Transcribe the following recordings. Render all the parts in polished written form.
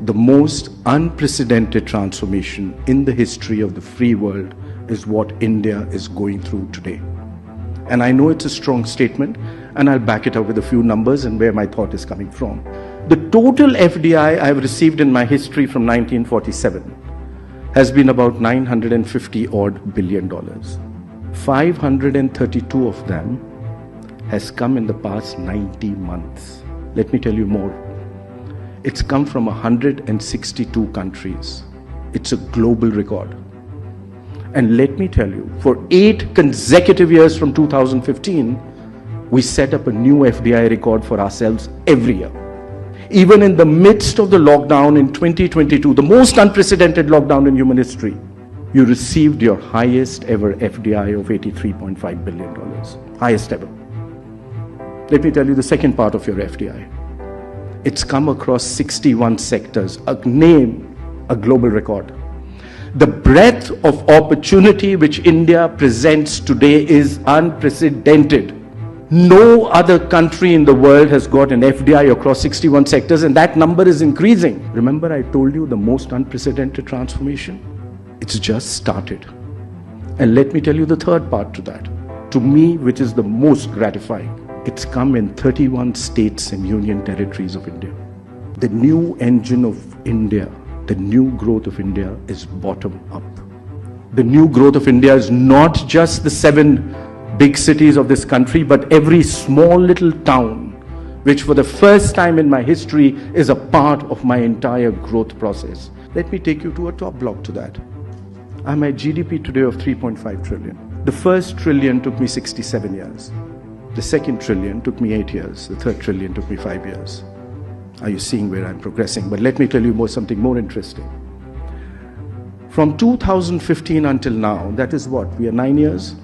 The most unprecedented transformation in the history of the free world is what India is going through today. And I know it's a strong statement, and I'll back it up with a few numbers and where my thought is coming from. The total FDI I've received in my history from 1947 has been about $950 odd billion. 532 of them has come in the past 90 months. Let me tell you more. It's come from 162 countries. It's a global record. And let me tell you, for 8 consecutive years from 2015, we set up a new FDI record for ourselves every year. Even in the midst of the lockdown in 2022, the most unprecedented lockdown in human history, you received your highest ever FDI of $83.5 billion. Highest ever. Let me tell you the second part of your FDI. It's come across 61 sectors, a global record. The breadth of opportunity which India presents today is unprecedented. No other country in the world has got an FDI across 61 sectors, and that number is increasing. Remember, I told you the most unprecedented transformation? It's just started. And let me tell you the third part to that. To me, which is the most gratifying. It's come in 31 states and union territories of India. The new engine of India, the new growth of India is bottom up. The new growth of India is not just the 7 big cities of this country, but every small little town, which for the first time in my history is a part of my entire growth process. Let me take you to a top block to that. I'm at GDP today of 3.5 trillion. The first trillion took me 67 years. The second trillion took me 8 years. The third trillion took me 5 years. Are you seeing where I'm progressing? But let me tell you something more interesting. From 2015 until now, that is what? We are 9 years.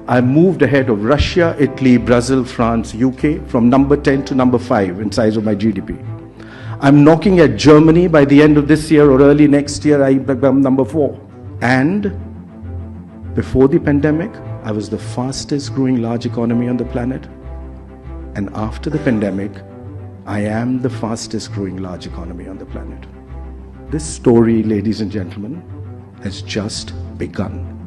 I moved ahead of Russia, Italy, Brazil, France, UK from number 10 to number 5 in size of my GDP. I'm knocking at Germany. By the end of this year or early next year, I become number 4. And before the pandemic, I was the fastest growing large economy on the planet. And after the pandemic, I am the fastest growing large economy on the planet. This story, ladies and gentlemen, has just begun.